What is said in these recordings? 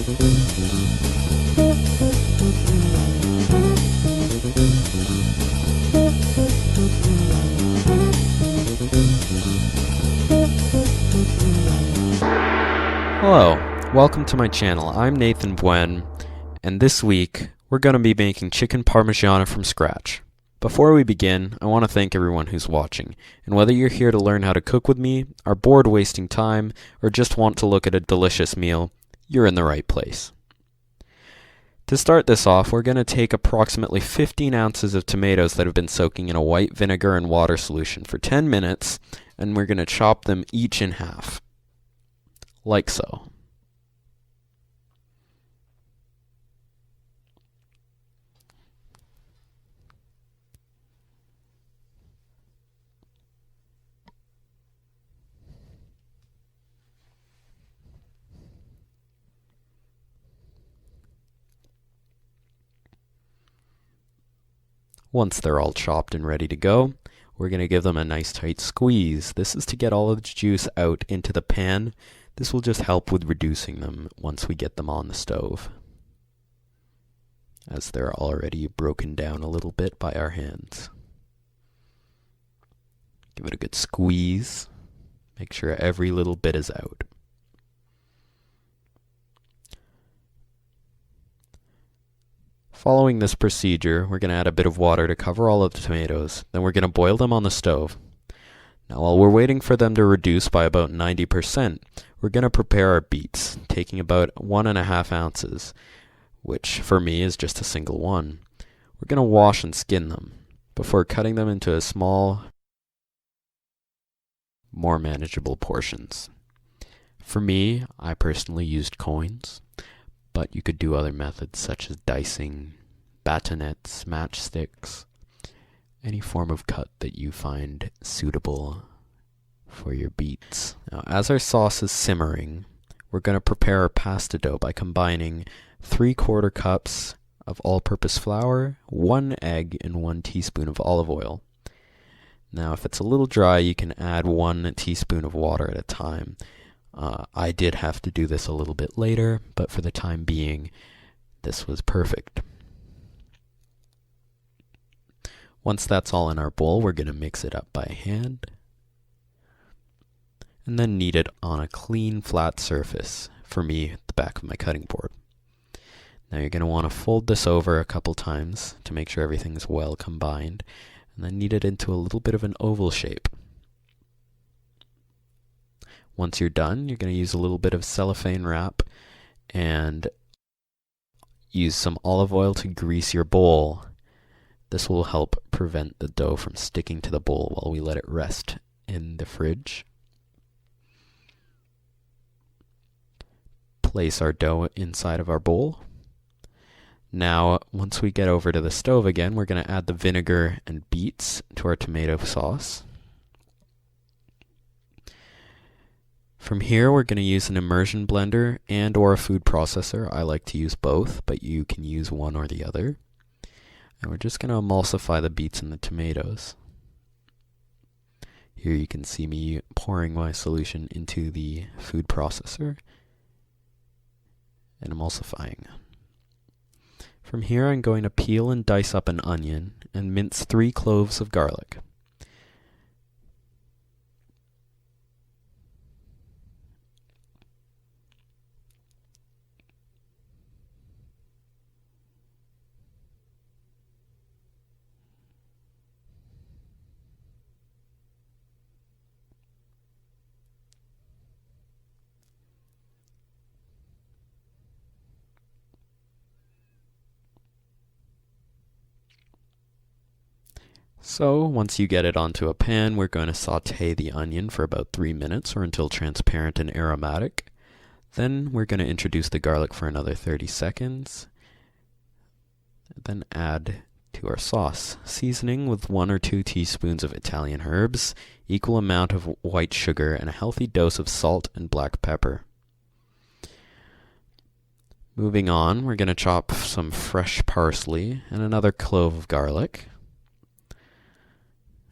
Hello, welcome to my channel. I'm Nathan Buen, and this week we're going to be making chicken Parmigiana from scratch. Before we begin, I want to thank everyone who's watching, and whether you're here to learn how to cook with me, are bored wasting time, or just want to look at a delicious meal, you're in the right place. To start this off, we're going to take approximately 15 ounces of tomatoes that have been soaking in a white vinegar and water solution for 10 minutes, and we're going to chop them each in half. Like so. Once they're all chopped and ready to go, we're going to give them a nice tight squeeze. This is to get all of the juice out into the pan. This will just help with reducing them once we get them on the stove, as they're already broken down a little bit by our hands. Give it a good squeeze. Make sure every little bit is out. Following this procedure, we're going to add a bit of water to cover all of the tomatoes. Then we're going to boil them on the stove. Now, while we're waiting for them to reduce by about 90%, we're going to prepare our beets, taking about 1.5 ounces, which for me is just a single one. We're going to wash and skin them before cutting them into small, more manageable portions. For me, I personally used coins, but you could do other methods such as dicing, batonets, matchsticks, any form of cut that you find suitable for your beets. Now, as our sauce is simmering, we're going to prepare our pasta dough by combining 3/4 cups of all-purpose flour, 1 egg, and 1 teaspoon of olive oil. Now, if it's a little dry, you can add 1 teaspoon of water at a time. I did have to do this a little bit later, but for the time being, this was perfect. Once that's all in our bowl, we're going to mix it up by hand and then knead it on a clean, flat surface, for me, the back of my cutting board. Now you're going to want to fold this over a couple times to make sure everything's well combined, and then knead it into a little bit of an oval shape. Once you're done, you're going to use a little bit of cellophane wrap and use some olive oil to grease your bowl. This will help prevent the dough from sticking to the bowl while we let it rest in the fridge. Place our dough inside of our bowl. Now, once we get over to the stove again, we're going to add the vinegar and beets to our tomato sauce. From here, we're going to use an immersion blender and or a food processor. I like to use both, but you can use one or the other. And we're just going to emulsify the beets and the tomatoes. Here you can see me pouring my solution into the food processor and emulsifying. From here, I'm going to peel and dice up an onion and mince 3 cloves of garlic. So once you get it onto a pan, we're going to saute the onion for about 3 minutes or until transparent and aromatic. Then we're going to introduce the garlic for another 30 seconds. Then add to our sauce, seasoning with 1 or 2 teaspoons of Italian herbs, equal amount of white sugar, and a healthy dose of salt and black pepper. Moving on, we're going to chop some fresh parsley and another clove of garlic.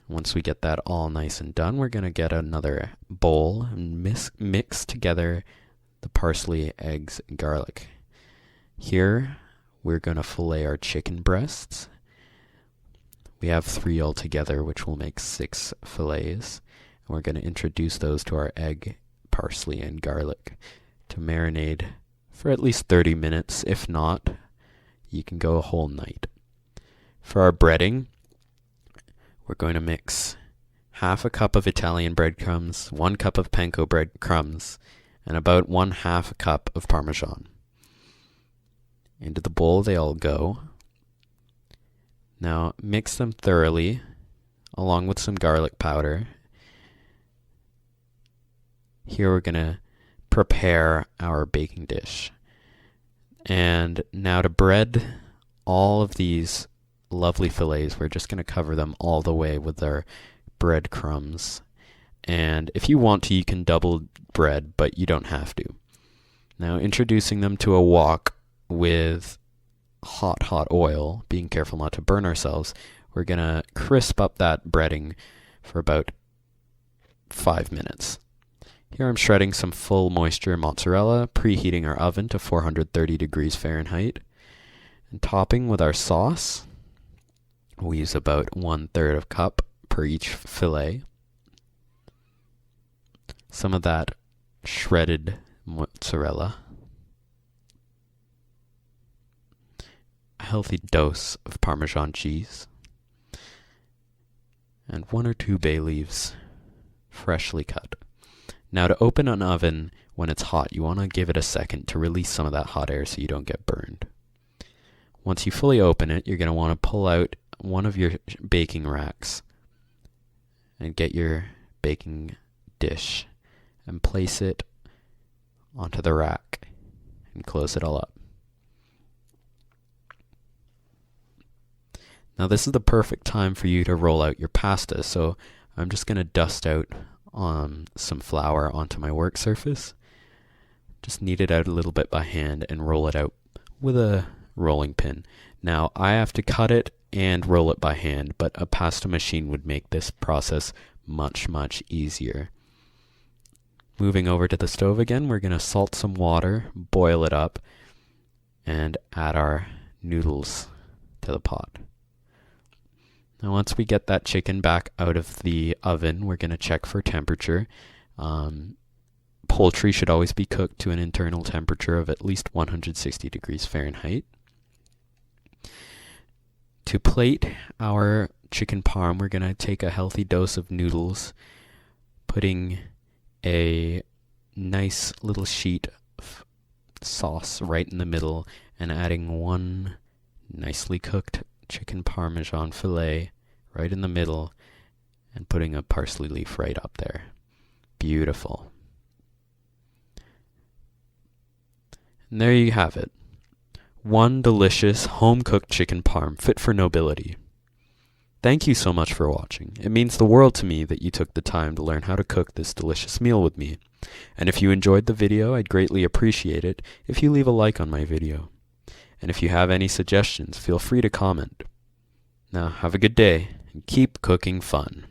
Once we get that all nice and done, we're going to get another bowl and mix together the parsley, eggs, and garlic. Here, we're going to fillet our chicken breasts. We have 3 altogether, which will make 6 fillets. And we're going to introduce those to our egg, parsley, and garlic to marinate for at least 30 minutes. If not, you can go a whole night. For our breading, we're going to mix half a cup of Italian breadcrumbs, 1 cup of panko breadcrumbs, and about 1/2 cup of Parmesan. Into the bowl they all go. Now mix them thoroughly, along with some garlic powder. Here we're going to prepare our baking dish. And now to bread all of these lovely fillets, we're just going to cover them all the way with our breadcrumbs. And if you want to, you can double bread, but you don't have to. Now introducing them to a wok with hot oil, being careful not to burn ourselves, we're going to crisp up that breading for about 5 minutes. Here I'm shredding some full moisture mozzarella, preheating our oven to 430 degrees Fahrenheit, and topping with our sauce. We use about 1/3 of a cup per each fillet. Some of that shredded mozzarella. A healthy dose of Parmesan cheese. And 1 or 2 bay leaves, freshly cut. Now to open an oven when it's hot, you want to give it a second to release some of that hot air so you don't get burned. Once you fully open it, you're going to want to pull out one of your baking racks and get your baking dish and place it onto the rack and close it all up. Now this is the perfect time for you to roll out your pasta, so I'm just going to dust out some flour onto my work surface. Just knead it out a little bit by hand and roll it out with a rolling pin. Now I have to cut it and roll it by hand, but a pasta machine would make this process much easier. Moving over to the stove again, we're going to salt some water, boil it up, and add our noodles to the pot. Now once we get that chicken back out of the oven, we're going to check for temperature. Poultry should always be cooked to an internal temperature of at least 160 degrees Fahrenheit. To plate our chicken parm, we're going to take a healthy dose of noodles, putting a nice little sheet of sauce right in the middle, and adding 1 nicely cooked chicken Parmesan fillet right in the middle, and putting a parsley leaf right up there. Beautiful. And there you have it. 1 delicious home-cooked chicken parm fit for nobility. Thank you so much for watching. It means the world to me that you took the time to learn how to cook this delicious meal with me. And if you enjoyed the video, I'd greatly appreciate it if you leave a like on my video. And if you have any suggestions, feel free to comment. Now, have a good day, and keep cooking fun.